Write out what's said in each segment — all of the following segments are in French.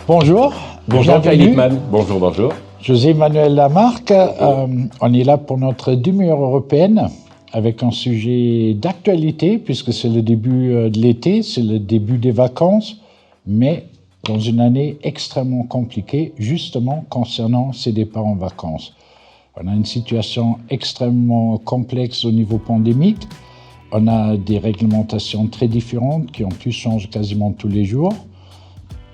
Bonjour. Bonjour Kai Lippmann. Bonjour, bonjour. José Manuel Lamarque. On est là pour notre demi-heure européenne avec un sujet d'actualité puisque c'est le début de l'été, c'est le début des vacances, mais dans une année extrêmement compliquée justement concernant ces départs en vacances. On a une situation extrêmement complexe au niveau pandémique. On a des réglementations très différentes qui en plus changent quasiment tous les jours.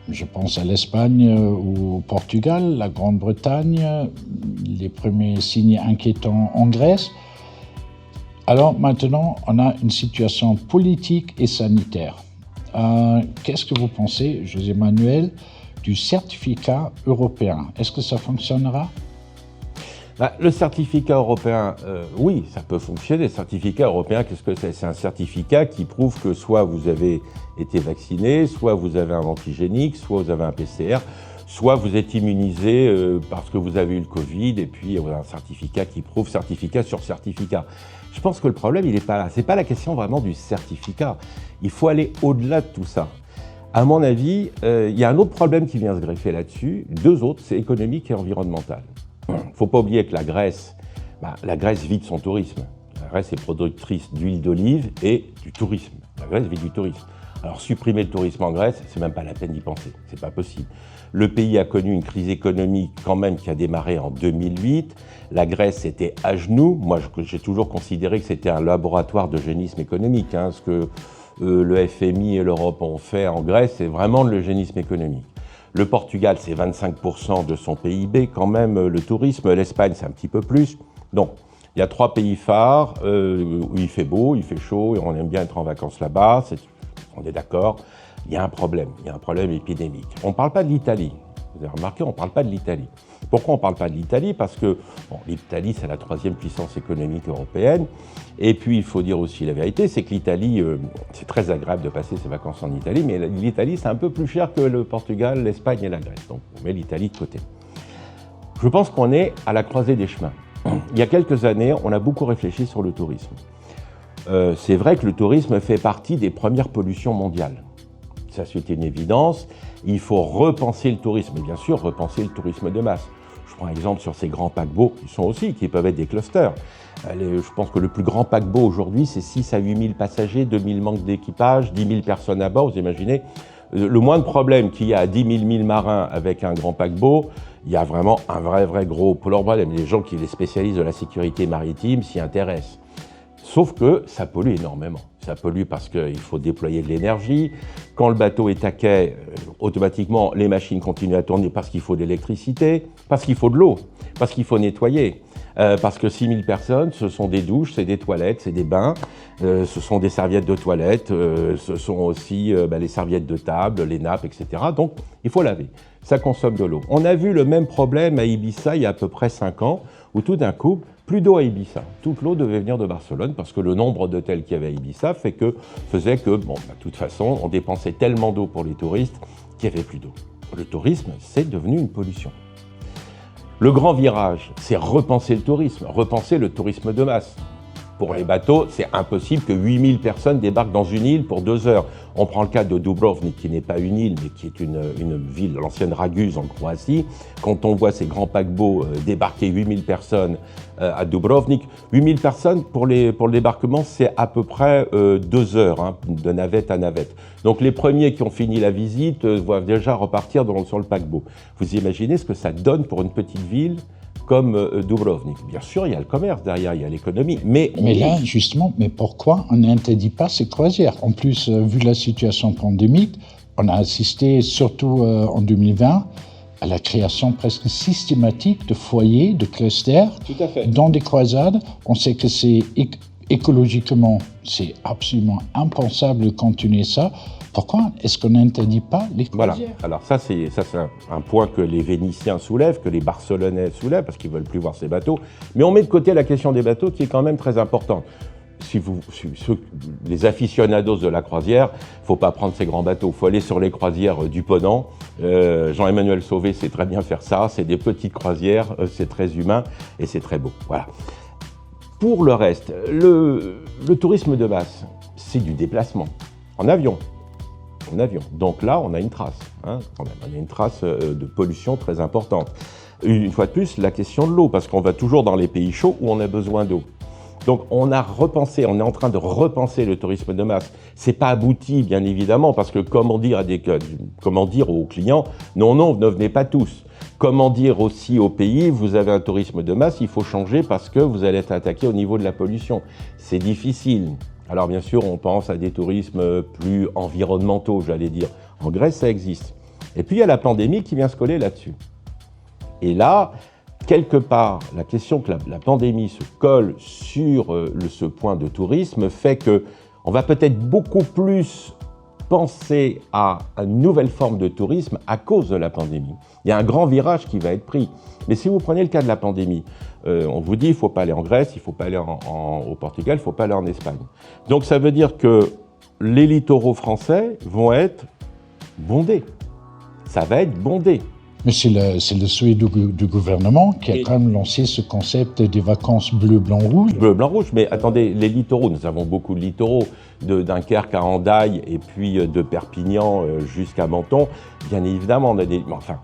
Je pense à l'Espagne ou au Portugal, la Grande-Bretagne, les premiers signes inquiétants en Grèce. Alors maintenant, on a une situation politique et sanitaire. Qu'est-ce que vous pensez, José Manuel, du certificat européen? Est-ce que ça fonctionnera? Le certificat européen, oui, ça peut fonctionner. Le certificat européen, qu'est-ce que c'est? C'est un certificat qui prouve que soit vous avez été vacciné, soit vous avez un antigénique, soit vous avez un PCR, soit vous êtes immunisé parce que vous avez eu le Covid, et puis vous avez un certificat qui prouve certificat sur certificat. Je pense que le problème, il n'est pas là. Ce n'est pas la question vraiment du certificat. Il faut aller au-delà de tout ça. À mon avis, il y a un autre problème qui vient se greffer là-dessus, deux autres, c'est économique et environnemental. Il ne faut pas oublier que la Grèce vit de son tourisme. La Grèce est productrice d'huile d'olive et du tourisme. La Grèce vit du tourisme. Alors supprimer le tourisme en Grèce, c'est même pas la peine d'y penser, c'est pas possible. Le pays a connu une crise économique quand même qui a démarré en 2008. La Grèce était à genoux. Moi, j'ai toujours considéré que c'était un laboratoire d'eugénisme économique. Ce que le FMI et l'Europe ont fait en Grèce, c'est vraiment de l'eugénisme économique. Le Portugal, c'est 25% de son PIB, quand même, le tourisme. L'Espagne, c'est un petit peu plus. Donc, il y a trois pays phares où il fait beau, il fait chaud, et on aime bien être en vacances là-bas, on est d'accord. Il y a un problème épidémique. On ne parle pas de l'Italie. Vous avez remarqué, on ne parle pas de l'Italie. Pourquoi on ne parle pas de l'Italie? Parce que l'Italie, c'est la troisième puissance économique européenne. Et puis, il faut dire aussi la vérité, c'est que l'Italie, c'est très agréable de passer ses vacances en Italie, mais l'Italie, c'est un peu plus cher que le Portugal, l'Espagne et la Grèce. Donc, on met l'Italie de côté. Je pense qu'on est à la croisée des chemins. Il y a quelques années, on a beaucoup réfléchi sur le tourisme. C'est vrai que le tourisme fait partie des premières pollutions mondiales. Ça, c'est une évidence. Il faut repenser le tourisme, et bien sûr, repenser le tourisme de masse. Je prends un exemple sur ces grands paquebots, qui peuvent être des clusters. Je pense que le plus grand paquebot aujourd'hui, c'est 6 à 8 000 passagers, 2 000 manques d'équipage, 10 000 personnes à bord. Vous imaginez, le moindre problème qu'il y a à 10 000 marins avec un grand paquebot, il y a vraiment un vrai gros problème. Les gens les spécialistes de la sécurité maritime s'y intéressent. Sauf que ça pollue énormément. Ça pollue parce qu'il faut déployer de l'énergie. Quand le bateau est à quai, automatiquement, les machines continuent à tourner parce qu'il faut de l'électricité, parce qu'il faut de l'eau, parce qu'il faut nettoyer. Parce que 6 000 personnes, ce sont des douches, c'est des toilettes, c'est des bains, ce sont des serviettes de toilette, ce sont aussi les serviettes de table, les nappes, etc. Donc, il faut laver. Ça consomme de l'eau. On a vu le même problème à Ibiza il y a à peu près 5 ans, où tout d'un coup, plus d'eau à Ibiza. Toute l'eau devait venir de Barcelone parce que le nombre d'hôtels qu'il y avait à Ibiza faisait que, de toute façon, on dépensait tellement d'eau pour les touristes qu'il n'y avait plus d'eau. Le tourisme, c'est devenu une pollution. Le grand virage, c'est repenser le tourisme de masse. Pour les bateaux, c'est impossible que 8000 personnes débarquent dans une île pour 2 heures. On prend le cas de Dubrovnik, qui n'est pas une île, mais qui est une ville, l'ancienne Raguse en Croatie. Quand on voit ces grands paquebots débarquer 8000 personnes à Dubrovnik, 8000 personnes pour le débarquement, c'est à peu près 2 heures, de navette à navette. Donc les premiers qui ont fini la visite doivent déjà repartir sur le paquebot. Vous imaginez ce que ça donne pour une petite ville comme Dubrovnik. Bien sûr, il y a le commerce derrière, il y a l'économie, mais là, justement, pourquoi on n'interdit pas ces croisières? En plus, vu la situation pandémique, on a assisté, surtout en 2020, à la création presque systématique de foyers, de clusters, dans des croisades. On sait que c'est écologiquement, c'est absolument impensable de continuer ça. Pourquoi est-ce qu'on n'interdit pas les croisières? Voilà. Alors ça c'est un point que les Vénitiens soulèvent, que les Barcelonais soulèvent, parce qu'ils ne veulent plus voir ces bateaux. Mais on met de côté la question des bateaux qui est quand même très importante. Les aficionados de la croisière, il ne faut pas prendre ces grands bateaux, il faut aller sur les croisières du Ponant. Jean-Emmanuel Sauvé sait très bien faire ça, c'est des petites croisières, c'est très humain et c'est très beau. Voilà. Pour le reste, le tourisme de masse, c'est du déplacement en avion. Donc là, on a une trace. hein, quand même, on a une trace de pollution très importante. Une fois de plus, la question de l'eau, parce qu'on va toujours dans les pays chauds où on a besoin d'eau. Donc on est en train de repenser le tourisme de masse. C'est pas abouti, bien évidemment, parce que comment dire aux clients, non, ne venez pas tous. Comment dire aussi au pays, vous avez un tourisme de masse, il faut changer parce que vous allez être attaqué au niveau de la pollution. C'est difficile. Alors bien sûr, on pense à des tourismes plus environnementaux, j'allais dire. En Grèce, ça existe. Et puis il y a la pandémie qui vient se coller là-dessus. Et là, quelque part, la question que la pandémie se colle sur ce point de tourisme fait qu'on va peut-être beaucoup plus penser à une nouvelle forme de tourisme à cause de la pandémie. Il y a un grand virage qui va être pris. Mais si vous prenez le cas de la pandémie, on vous dit qu'il ne faut pas aller en Grèce, il ne faut pas aller au Portugal, il ne faut pas aller en Espagne. Donc ça veut dire que les littoraux français vont être bondés. Ça va être bondé. Mais c'est le souhait du gouvernement qui a quand même lancé ce concept des vacances bleu, blanc, rouge. Bleu, blanc, rouge, mais attendez, les littoraux, nous avons beaucoup de littoraux, de Dunkerque à Hendaye et puis de Perpignan jusqu'à Menton. Bien évidemment, on a des... Enfin,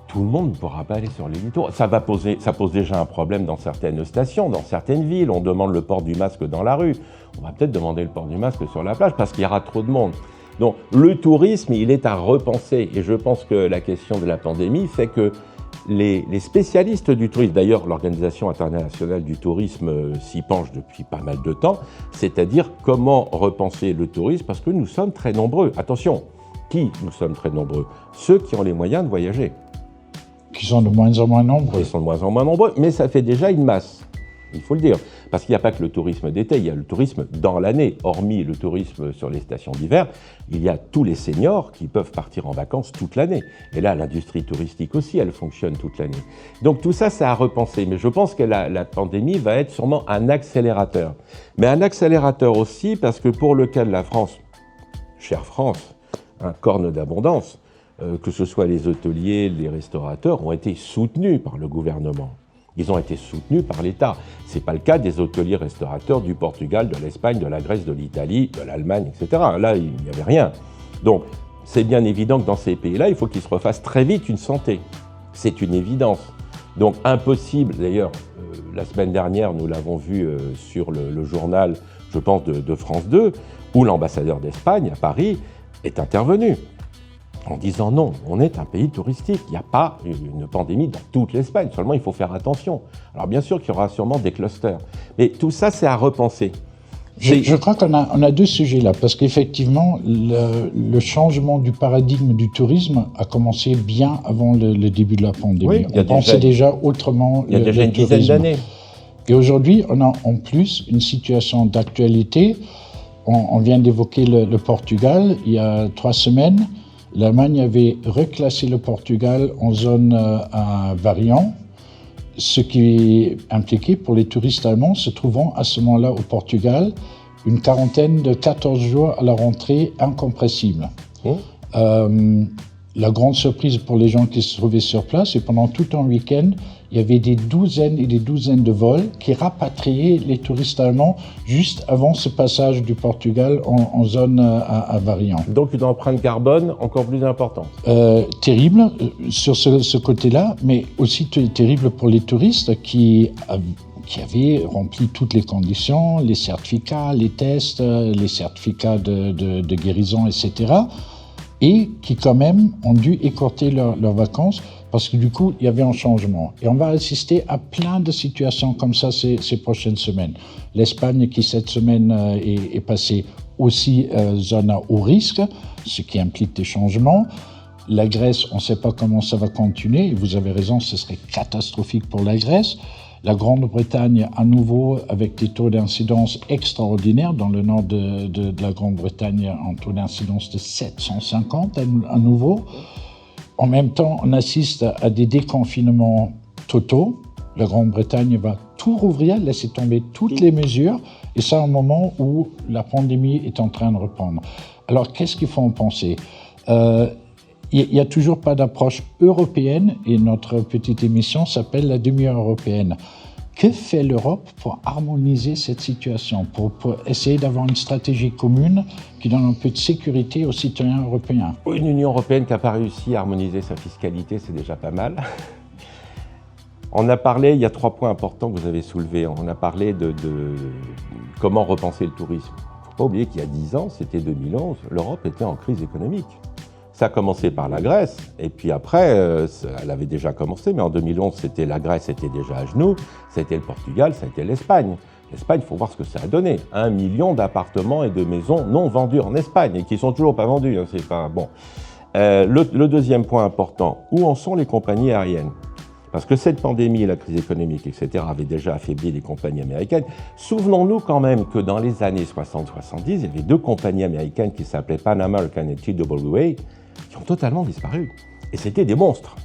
tout le monde ne pourra pas aller sur les littoraux. Ça pose déjà un problème dans certaines stations, dans certaines villes. On demande le port du masque dans la rue. On va peut-être demander le port du masque sur la plage parce qu'il y aura trop de monde. Donc le tourisme, il est à repenser et je pense que la question de la pandémie fait que les spécialistes du tourisme, d'ailleurs l'Organisation internationale du tourisme s'y penche depuis pas mal de temps, c'est-à-dire comment repenser le tourisme parce que nous sommes très nombreux. Attention, qui nous sommes très nombreux? Ceux qui ont les moyens de voyager. Qui sont de moins en moins nombreux. Ils sont de moins en moins nombreux, mais ça fait déjà une masse. Il faut le dire, parce qu'il n'y a pas que le tourisme d'été, il y a le tourisme dans l'année. Hormis le tourisme sur les stations d'hiver, il y a tous les seniors qui peuvent partir en vacances toute l'année. Et là, l'industrie touristique aussi, elle fonctionne toute l'année. Donc tout ça, c'est à repenser. Mais je pense que la pandémie va être sûrement un accélérateur. Mais un accélérateur aussi parce que pour le cas de la France, chère France, un corne d'abondance, que ce soit les hôteliers, les restaurateurs, ont été soutenus par le gouvernement. Ils ont été soutenus par l'État. Ce n'est pas le cas des hôteliers-restaurateurs du Portugal, de l'Espagne, de la Grèce, de l'Italie, de l'Allemagne, etc. Là, il n'y avait rien. Donc, c'est bien évident que dans ces pays-là, il faut qu'ils se refassent très vite une santé. C'est une évidence. Donc, impossible, d'ailleurs, la semaine dernière, nous l'avons vu sur le journal, je pense, de France 2, où l'ambassadeur d'Espagne à Paris est intervenu en disant non, on est un pays touristique, il n'y a pas une pandémie dans toute l'Espagne, seulement il faut faire attention. Alors bien sûr qu'il y aura sûrement des clusters, mais tout ça c'est à repenser. Je crois qu'on a deux sujets là, parce qu'effectivement le changement du paradigme du tourisme a commencé bien avant le début de la pandémie. Oui, on pensait déjà autrement il y a déjà une dizaine d'années. Et aujourd'hui on a en plus une situation d'actualité. On vient d'évoquer le Portugal il y a 3 semaines. L'Allemagne avait reclassé le Portugal en zone à variant, ce qui impliquait pour les touristes allemands se trouvant à ce moment-là au Portugal une quarantaine de 14 jours à la rentrée incompressible. La grande surprise pour les gens qui se trouvaient sur place, c'est pendant tout un week-end, il y avait des douzaines et des douzaines de vols qui rapatriaient les touristes allemands juste avant ce passage du Portugal en zone à variant. Donc une empreinte carbone encore plus importante. Terrible sur ce côté-là, mais aussi terrible pour les touristes qui avaient rempli toutes les conditions, les certificats, les tests, les certificats de guérison, etc., et qui quand même ont dû écourter leurs vacances parce que du coup, il y avait un changement. Et on va assister à plein de situations comme ça ces prochaines semaines. L'Espagne qui, cette semaine, est passée aussi zone à haut risque, ce qui implique des changements. La Grèce, on ne sait pas comment ça va continuer. Et vous avez raison, ce serait catastrophique pour la Grèce. La Grande-Bretagne, à nouveau, avec des taux d'incidence extraordinaires. Dans le nord de la Grande-Bretagne, un taux d'incidence de 750 à nouveau. En même temps, on assiste à des déconfinements totaux. La Grande-Bretagne va tout rouvrir, laisser tomber toutes les mesures. Et ça, à un moment où la pandémie est en train de reprendre. Alors, qu'est-ce qu'il faut en penser ? Il n'y a toujours pas d'approche européenne et notre petite émission s'appelle la demi-heure européenne. Que fait l'Europe pour harmoniser cette situation, pour essayer d'avoir une stratégie commune qui donne un peu de sécurité aux citoyens européens? Une Union européenne qui n'a pas réussi à harmoniser sa fiscalité, c'est déjà pas mal. On a parlé, il y a 3 points importants que vous avez soulevés. On a parlé de comment repenser le tourisme. Il ne faut pas oublier qu'il y a 10 ans, c'était 2011, l'Europe était en crise économique. Ça a commencé par la Grèce, et puis après, elle avait déjà commencé, mais en 2011, la Grèce était déjà à genoux, ça a été le Portugal, ça a été l'Espagne. L'Espagne, il faut voir ce que ça a donné. 1 million d'appartements et de maisons non vendus en Espagne, et qui ne sont toujours pas vendus. Hein, c'est pas bon. Le deuxième point important, où en sont les compagnies aériennes? Parce que cette pandémie, la crise économique, etc., avait déjà affaibli les compagnies américaines. Souvenons-nous quand même que dans les années 60-70, il y avait 2 compagnies américaines qui s'appelaient Pan American et TWA, qui ont totalement disparu. Et c'était des monstres.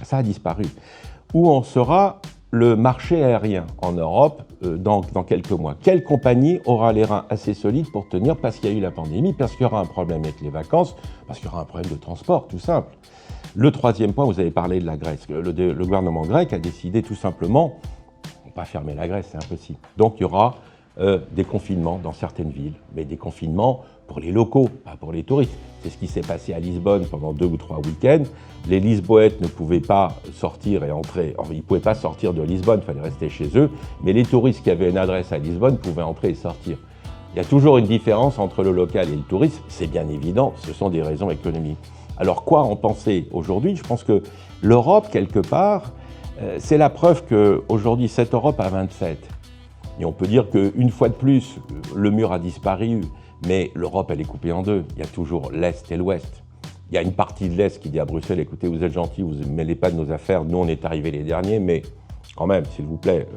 Ça a disparu. Où en sera le marché aérien en Europe dans quelques mois? Quelle compagnie aura les reins assez solides pour tenir parce qu'il y a eu la pandémie, parce qu'il y aura un problème avec les vacances, parce qu'il y aura un problème de transport, tout simple. Le troisième point, vous avez parlé de la Grèce. Le gouvernement grec a décidé tout simplement, on ne va pas fermer la Grèce, c'est impossible. Donc il y aura des confinements dans certaines villes, mais des confinements pour les locaux, pas pour les touristes. C'est ce qui s'est passé à Lisbonne pendant 2 ou 3 week-ends. Les Lisboètes ne pouvaient pas sortir et entrer. Enfin, ils ne pouvaient pas sortir de Lisbonne, il fallait rester chez eux. Mais les touristes qui avaient une adresse à Lisbonne pouvaient entrer et sortir. Il y a toujours une différence entre le local et le touriste. C'est bien évident, ce sont des raisons économiques. Alors quoi en penser aujourd'hui? Je pense que l'Europe, quelque part, c'est la preuve qu'aujourd'hui, cette Europe a 27. Et on peut dire qu'une fois de plus, le mur a disparu, mais l'Europe, elle est coupée en 2. Il y a toujours l'Est et l'Ouest. Il y a une partie de l'Est qui dit à Bruxelles, écoutez, vous êtes gentils, vous ne mêlez pas de nos affaires, nous on est arrivés les derniers, mais quand même, s'il vous plaît,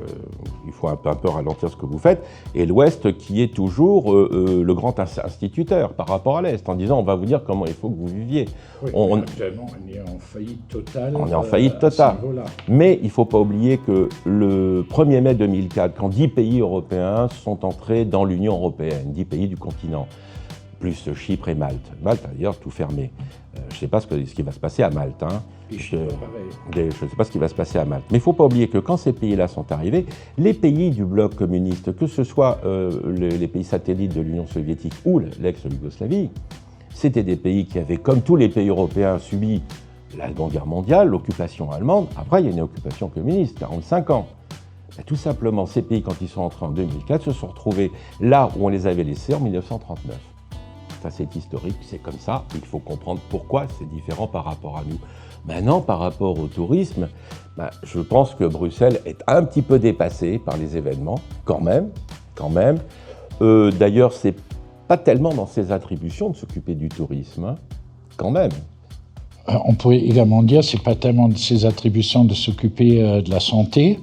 il faut un peu ralentir ce que vous faites. Et l'Ouest qui est toujours le grand instituteur par rapport à l'Est, en disant on va vous dire comment il faut que vous viviez. Oui, actuellement, on est en faillite totale. On est en faillite totale. Mais il ne faut pas oublier que le 1er mai 2004, quand 10 pays européens sont entrés dans l'Union européenne, 10 pays du continent, plus Chypre et Malte. Malte a d'ailleurs tout fermé. Je ne sais pas ce qui va se passer à Malte. Hein. Je ne sais pas ce qui va se passer à Malte. Mais il ne faut pas oublier que quand ces pays-là sont arrivés, les pays du bloc communiste, que ce soit les pays satellites de l'Union soviétique ou l'ex-Yougoslavie, c'était des pays qui avaient, comme tous les pays européens, subi la Seconde Guerre mondiale, l'occupation allemande. Après, il y a une occupation communiste, 45 ans. Et tout simplement, ces pays, quand ils sont entrés en 2004, se sont retrouvés là où on les avait laissés en 1939. Ça, c'est historique, c'est comme ça. Il faut comprendre pourquoi c'est différent par rapport à nous. Maintenant, par rapport au tourisme, je pense que Bruxelles est un petit peu dépassée par les événements, quand même. D'ailleurs, c'est pas tellement dans ses attributions de s'occuper du tourisme, hein, quand même. On pourrait également dire que ce n'est pas tellement de ses attributions de s'occuper de la santé,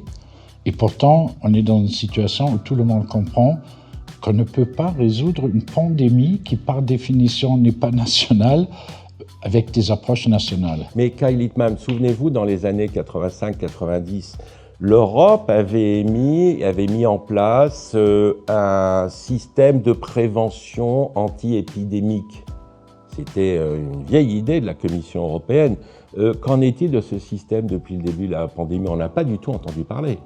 et pourtant, on est dans une situation où tout le monde comprend qu'on ne peut pas résoudre une pandémie qui, par définition, n'est pas nationale, avec des approches nationales. Mais Kai Littmann, souvenez-vous, dans les années 85-90, l'Europe avait mis en place un système de prévention anti-épidémique. C'était une vieille idée de la Commission européenne. Qu'en est-il de ce système depuis le début de la pandémie? On n'a pas du tout entendu parler.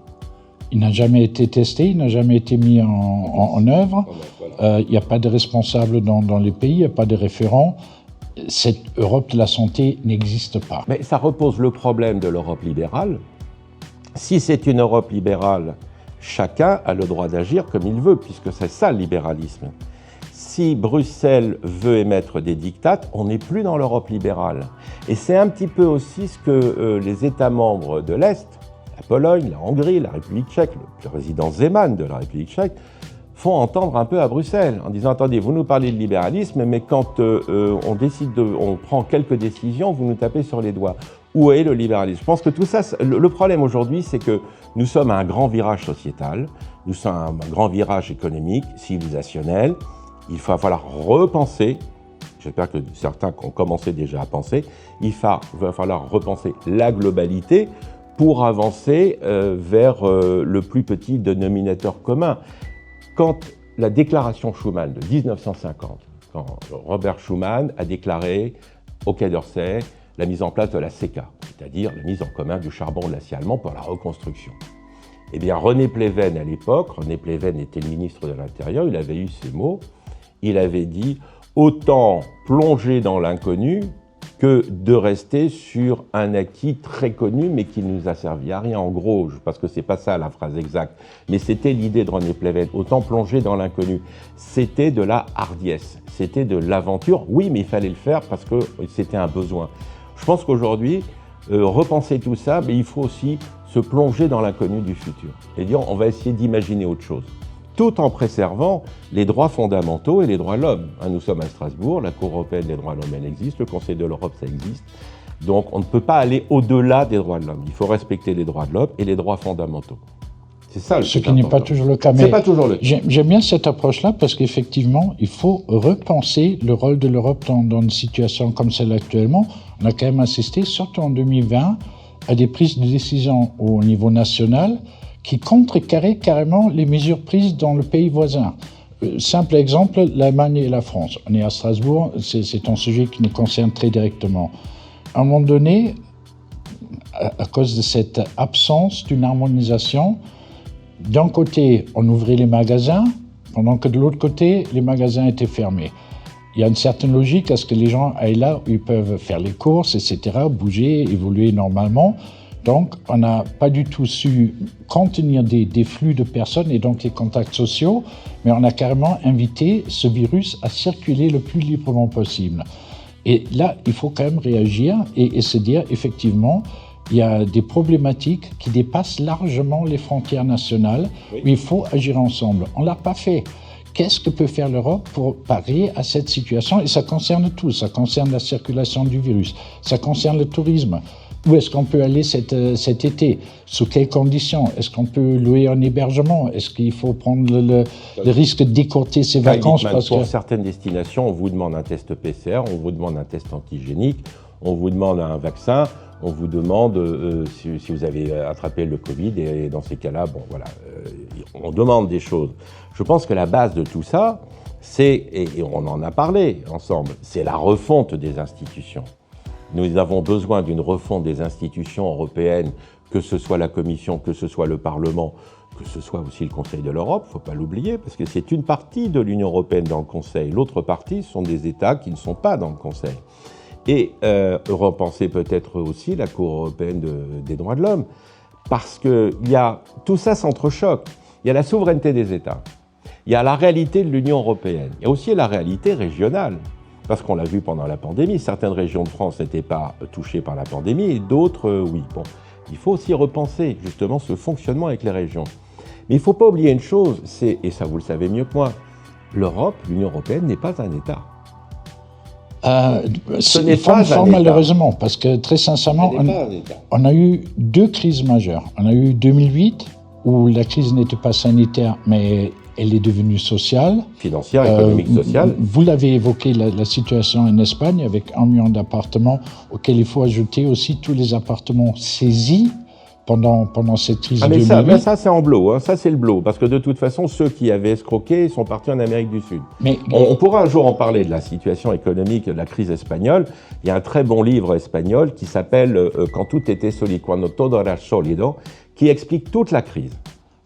Il n'a jamais été testé, il n'a jamais été mis en œuvre. Il n'y a pas de responsable dans les pays, il n'y a pas de référent. Cette Europe de la santé n'existe pas. Mais ça repose le problème de l'Europe libérale. Si c'est une Europe libérale, chacun a le droit d'agir comme il veut, puisque c'est ça le libéralisme. Si Bruxelles veut émettre des dictats, on n'est plus dans l'Europe libérale. Et c'est un petit peu aussi ce que les États membres de l'Est, la Pologne, la Hongrie, la République tchèque, le président Zeman de la République tchèque, font entendre un peu à Bruxelles, en disant « Attendez, vous nous parlez de libéralisme, mais quand on prend quelques décisions, vous nous tapez sur les doigts. Où est le libéralisme ?» Je pense que tout ça, le problème aujourd'hui, c'est que nous sommes à un grand virage sociétal, nous sommes à un grand virage économique, civilisationnel. Il va falloir repenser, j'espère que certains ont commencé déjà à penser, il va falloir repenser la globalité pour avancer vers le plus petit dénominateur commun. Quand la déclaration Schuman de 1950, quand Robert Schuman a déclaré au Quai d'Orsay la mise en place de la CECA, c'est-à-dire la mise en commun du charbon de l'acier allemand pour la reconstruction. Eh bien, René Pleven, à l'époque, René Pleven était le ministre de l'Intérieur, il avait eu ces mots, il avait dit « Autant plonger dans l'inconnu que de rester sur un acquis très connu, mais qui ne nous a servi à rien. » En gros, parce que c'est pas ça la phrase exacte, mais c'était l'idée de René Pleven, autant plonger dans l'inconnu. C'était de la hardiesse, c'était de l'aventure. Oui, mais il fallait le faire parce que c'était un besoin. Je pense qu'aujourd'hui, repenser tout ça, mais il faut aussi se plonger dans l'inconnu du futur et dire on va essayer d'imaginer autre chose, tout en préservant les droits fondamentaux et les droits de l'homme. Nous sommes à Strasbourg, la Cour européenne des droits de l'homme, elle existe, le Conseil de l'Europe, ça existe. Donc on ne peut pas aller au-delà des droits de l'homme. Il faut respecter les droits de l'homme et les droits fondamentaux. C'est ça le plus important. Ce qui n'est pas toujours le cas. C'est pas toujours le cas. J'aime bien cette approche-là parce qu'effectivement, il faut repenser le rôle de l'Europe dans une situation comme celle actuellement. On a quand même assisté, surtout en 2020, à des prises de décision au niveau national qui contrecarraient carrément les mesures prises dans le pays voisin. Simple exemple, l'Allemagne et la France. On est à Strasbourg, c'est un sujet qui nous concerne très directement. À un moment donné, à cause de cette absence d'une harmonisation, d'un côté, on ouvrait les magasins, pendant que de l'autre côté, les magasins étaient fermés. Il y a une certaine logique à ce que les gens aillent là où ils peuvent faire les courses, etc., bouger, évoluer normalement. Donc, on n'a pas du tout su contenir des flux de personnes et donc les contacts sociaux, mais on a carrément invité ce virus à circuler le plus librement possible. Et là, il faut quand même réagir et se dire, effectivement, il y a des problématiques qui dépassent largement les frontières nationales, oui, où il faut agir ensemble. On ne l'a pas fait. Qu'est-ce que peut faire l'Europe pour parer à cette situation? Et ça concerne tout. Ça concerne la circulation du virus. Ça concerne le tourisme. Où est-ce qu'on peut aller cet été? Sous quelles conditions? Est-ce qu'on peut louer un hébergement? Est-ce qu'il faut prendre le risque d'écourter ses vacances? Pour certaines destinations, on vous demande un test PCR, on vous demande un test antigénique, on vous demande un vaccin, on vous demande si vous avez attrapé le Covid, et dans ces cas-là, bon, voilà, on demande des choses. Je pense que la base de tout ça, c'est, et on en a parlé ensemble, c'est la refonte des institutions. Nous avons besoin d'une refonte des institutions européennes, que ce soit la Commission, que ce soit le Parlement, que ce soit aussi le Conseil de l'Europe, il ne faut pas l'oublier, parce que c'est une partie de l'Union européenne dans le Conseil. L'autre partie sont des États qui ne sont pas dans le Conseil. Et repenser peut-être aussi la Cour européenne des droits de l'homme, parce que tout ça s'entrechoque. Il y a la souveraineté des États, il y a la réalité de l'Union européenne, il y a aussi la réalité régionale. Parce qu'on l'a vu pendant la pandémie, certaines régions de France n'étaient pas touchées par la pandémie et d'autres, oui. Bon, il faut aussi repenser justement ce fonctionnement avec les régions. Mais il ne faut pas oublier une chose, et ça vous le savez mieux que moi, l'Europe, l'Union européenne n'est pas un État. Ce n'est pas un État. Malheureusement, parce que très sincèrement, on a eu deux crises majeures. On a eu 2008, où la crise n'était pas sanitaire, mais elle est devenue sociale. Financière, économique, sociale. Vous l'avez évoqué, la situation en Espagne, avec 1 million d'appartements, auxquels il faut ajouter aussi tous les appartements saisis pendant cette crise de 2008. Mais ça c'est en blow, hein. Ça c'est le blow, parce que de toute façon, ceux qui avaient escroqué sont partis en Amérique du Sud. On pourra un jour en parler de la situation économique, de la crise espagnole. Il y a un très bon livre espagnol qui s'appelle « Quand tout était solide », « Cuando todo era sólido », qui explique toute la crise.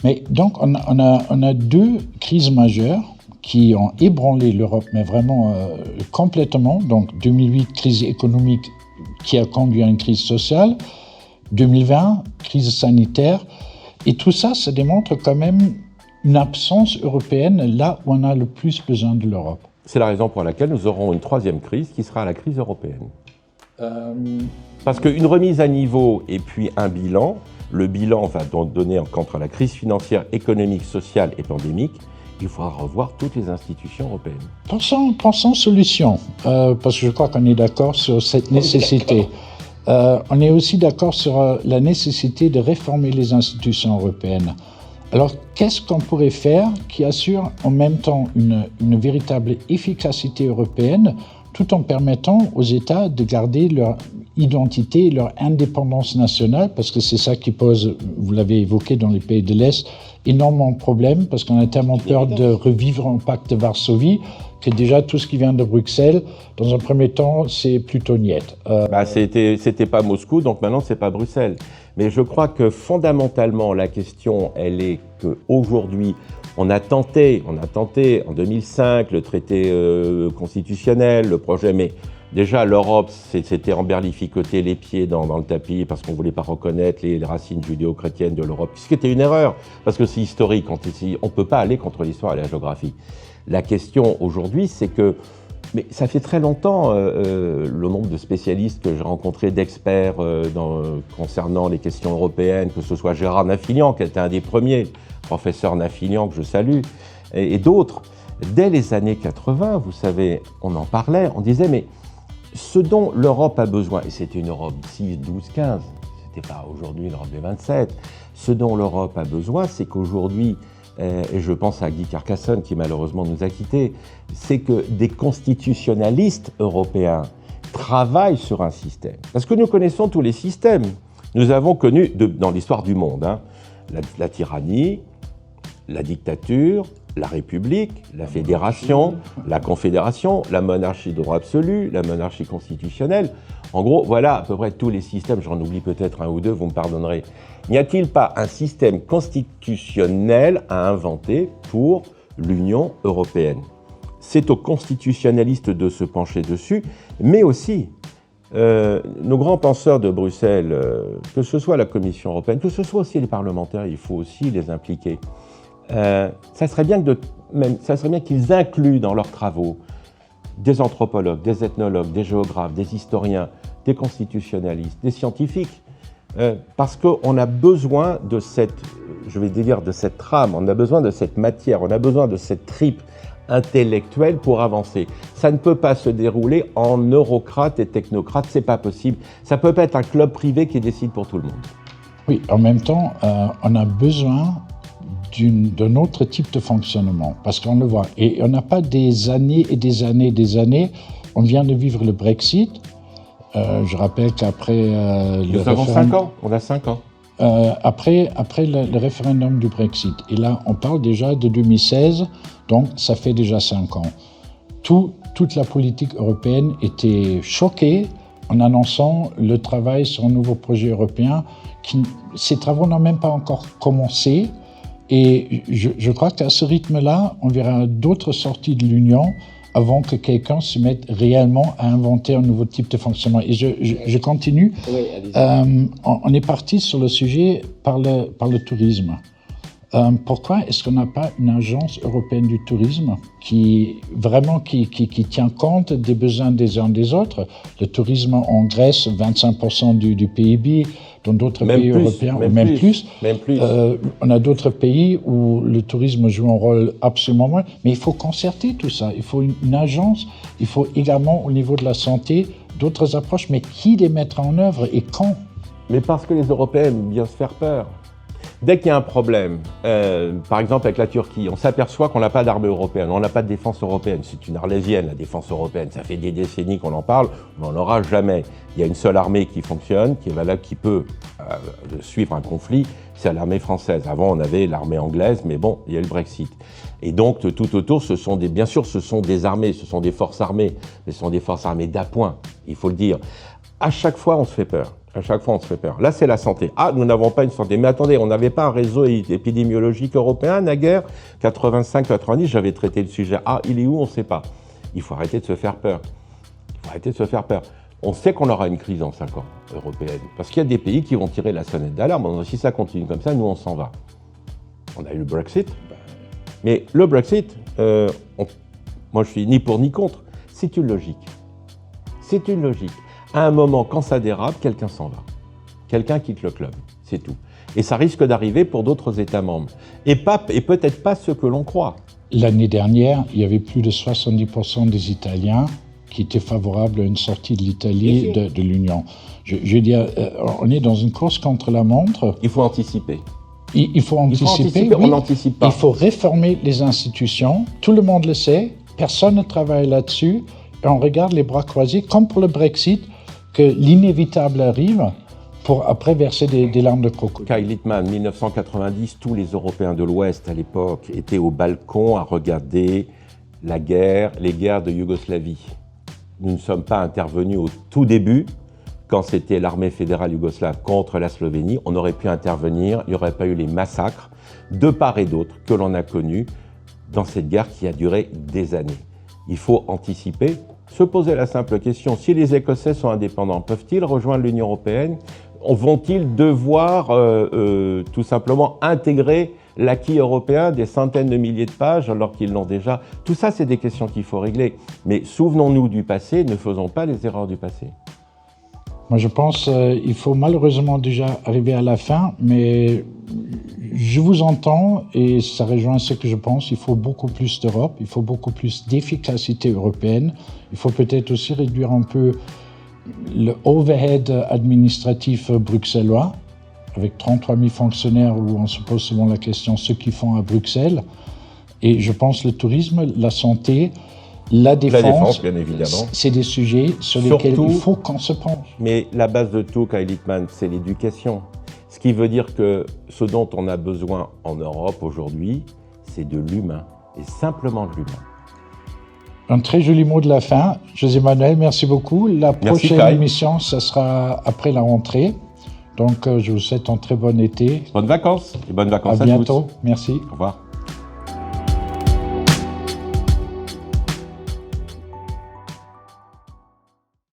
Mais donc, on a deux crises majeures qui ont ébranlé l'Europe, mais vraiment complètement. Donc, 2008, crise économique qui a conduit à une crise sociale. 2020, crise sanitaire. Et tout ça, ça démontre quand même une absence européenne là où on a le plus besoin de l'Europe. C'est la raison pour laquelle nous aurons une troisième crise qui sera la crise européenne. Parce qu'une remise à niveau et puis un bilan, le bilan va donc donner contre la crise financière, économique, sociale et pandémique, il faudra revoir toutes les institutions européennes. Pensons solution, parce que je crois qu'on est d'accord sur cette nécessité. On est aussi d'accord sur la nécessité de réformer les institutions européennes. Alors, qu'est-ce qu'on pourrait faire qui assure en même temps une véritable efficacité européenne, tout en permettant aux États de garder leur identité, leur indépendance nationale, parce que c'est ça qui pose, vous l'avez évoqué dans les pays de l'Est, énormément de problèmes, parce qu'on a tellement peur de revivre un pacte de Varsovie que déjà tout ce qui vient de Bruxelles, dans un premier temps, c'est plutôt niet. C'était pas Moscou, donc maintenant c'est pas Bruxelles. Mais je crois que fondamentalement, la question, elle est qu'aujourd'hui, on a tenté en 2005 le traité constitutionnel, le projet, mais déjà l'Europe s'était emberlificoté les pieds dans le tapis parce qu'on ne voulait pas reconnaître les racines judéo-chrétiennes de l'Europe, ce qui était une erreur, parce que c'est historique, on ne peut pas aller contre l'histoire et la géographie. La question aujourd'hui, c'est que, mais ça fait très longtemps, le nombre de spécialistes que j'ai rencontrés, d'experts concernant les questions européennes, que ce soit Gérard Nafilian, qui était un des premiers, professeur Nafilian, que je salue, et d'autres, dès les années 80, vous savez, on en parlait, on disait, mais ce dont l'Europe a besoin, et c'était une Europe 6, 12, 15, c'était pas aujourd'hui l'Europe des 27, ce dont l'Europe a besoin, c'est qu'aujourd'hui, et je pense à Guy Carcassonne qui malheureusement nous a quittés, c'est que des constitutionnalistes européens travaillent sur un système. Parce que nous connaissons tous les systèmes. Nous avons connu, dans l'histoire du monde, la tyrannie, la dictature, la République, la fédération, la confédération, la monarchie de droit absolu, la monarchie constitutionnelle. En gros, voilà à peu près tous les systèmes, j'en oublie peut-être un ou deux, vous me pardonnerez. N'y a-t-il pas un système constitutionnel à inventer pour l'Union européenne? C'est aux constitutionnalistes de se pencher dessus, mais aussi nos grands penseurs de Bruxelles, que ce soit la Commission européenne, que ce soit aussi les parlementaires, il faut aussi les impliquer. Ça serait bien qu'ils incluent dans leurs travaux des anthropologues, des ethnologues, des géographes, des historiens, des constitutionnalistes, des scientifiques, parce qu'on a besoin de cette trame, on a besoin de cette matière, on a besoin de cette tripe intellectuelle pour avancer. Ça ne peut pas se dérouler en eurocrates et technocrates, c'est pas possible. Ça peut pas être un club privé qui décide pour tout le monde. Oui, en même temps, on a besoin d'un autre type de fonctionnement, parce qu'on le voit. Et on n'a pas des années et des années et des années. On vient de vivre le Brexit. Je rappelle qu'après Nous avons 5 ans, on a 5 ans. Après le référendum du Brexit, et là on parle déjà de 2016, donc ça fait déjà 5 ans. Toute la politique européenne était choquée en annonçant le travail sur un nouveau projet européen. Ces travaux n'ont même pas encore commencé. Et je crois qu'à ce rythme-là, on verra d'autres sorties de l'Union avant que quelqu'un se mette réellement à inventer un nouveau type de fonctionnement. Et je continue. Oui, on est parti sur le sujet par le tourisme. Pourquoi est-ce qu'on n'a pas une agence européenne du tourisme qui tient compte des besoins des uns des autres? Le tourisme en Grèce, 25% du PIB, dans d'autres pays européens, même plus. On a d'autres pays où le tourisme joue un rôle absolument moins. Mais il faut concerter tout ça. Il faut une agence. Il faut également, au niveau de la santé, d'autres approches. Mais qui les mettra en œuvre et quand? Mais parce que les Européens aiment bien se faire peur. Dès qu'il y a un problème, par exemple avec la Turquie, on s'aperçoit qu'on n'a pas d'armée européenne, on n'a pas de défense européenne. C'est une arlésienne, la défense européenne. Ça fait des décennies qu'on en parle, mais on n'en aura jamais. Il y a une seule armée qui fonctionne, qui est valable, qui peut suivre un conflit, c'est l'armée française. Avant, on avait l'armée anglaise, mais bon, il y a eu le Brexit. Et donc, tout autour, bien sûr, ce sont des armées, ce sont des forces armées, mais ce sont des forces armées d'appoint, il faut le dire. À chaque fois, on se fait peur. À chaque fois, on se fait peur. Là, c'est la santé. Ah, nous n'avons pas une santé. Mais attendez, on n'avait pas un réseau épidémiologique européen, naguère. 85-90, j'avais traité le sujet. Ah, il est où? On ne sait pas. Il faut arrêter de se faire peur. On sait qu'on aura une crise en 5 ans européenne. Parce qu'il y a des pays qui vont tirer la sonnette d'alarme. Si ça continue comme ça, nous, on s'en va. On a eu le Brexit. Mais le Brexit, moi, je suis ni pour ni contre. C'est une logique. C'est une logique. À un moment, quand ça dérape, quelqu'un s'en va. Quelqu'un quitte le club, c'est tout. Et ça risque d'arriver pour d'autres États membres. Et peut-être pas ceux que l'on croit. L'année dernière, il y avait plus de 70% des Italiens qui étaient favorables à une sortie de l'Italie de l'Union. Je veux dire, on est dans une course contre la montre. Il faut anticiper. Il faut anticiper, oui. On n'anticipe pas. Il faut réformer les institutions. Tout le monde le sait. Personne ne travaille là-dessus. Et on regarde les bras croisés, comme pour le Brexit, que l'inévitable arrive pour après verser des larmes de crocodile. Kai Littmann, 1990, tous les Européens de l'Ouest à l'époque étaient au balcon à regarder les guerres de Yougoslavie. Nous ne sommes pas intervenus au tout début, quand c'était l'armée fédérale yougoslave contre la Slovénie. On aurait pu intervenir, il n'y aurait pas eu les massacres de part et d'autre que l'on a connus dans cette guerre qui a duré des années. Il faut anticiper, se poser la simple question, si les Écossais sont indépendants, peuvent-ils rejoindre l'Union européenne? Vont-ils devoir tout simplement intégrer l'acquis européen des centaines de milliers de pages alors qu'ils l'ont déjà? Tout ça, c'est des questions qu'il faut régler. Mais souvenons-nous du passé, ne faisons pas les erreurs du passé. Moi, je pense qu'il faut malheureusement déjà arriver à la fin, mais je vous entends et ça rejoint ce que je pense. Il faut beaucoup plus d'Europe, il faut beaucoup plus d'efficacité européenne. Il faut peut-être aussi réduire un peu le overhead administratif bruxellois, avec 33 000 fonctionnaires où on se pose souvent la question ce qu'ils font à Bruxelles. Et je pense le tourisme, la santé, la défense, bien évidemment. C'est des sujets sur lesquels il faut qu'on se penche. Mais la base de tout, Kai Littmann, c'est l'éducation. Ce qui veut dire que ce dont on a besoin en Europe aujourd'hui, c'est de l'humain, et simplement de l'humain. Un très joli mot de la fin. José Manuel, merci beaucoup. La prochaine émission, ça sera après la rentrée. Donc, je vous souhaite un très bon été. Bonnes vacances et bonnes vacances à tous. À bientôt. Merci. Au revoir.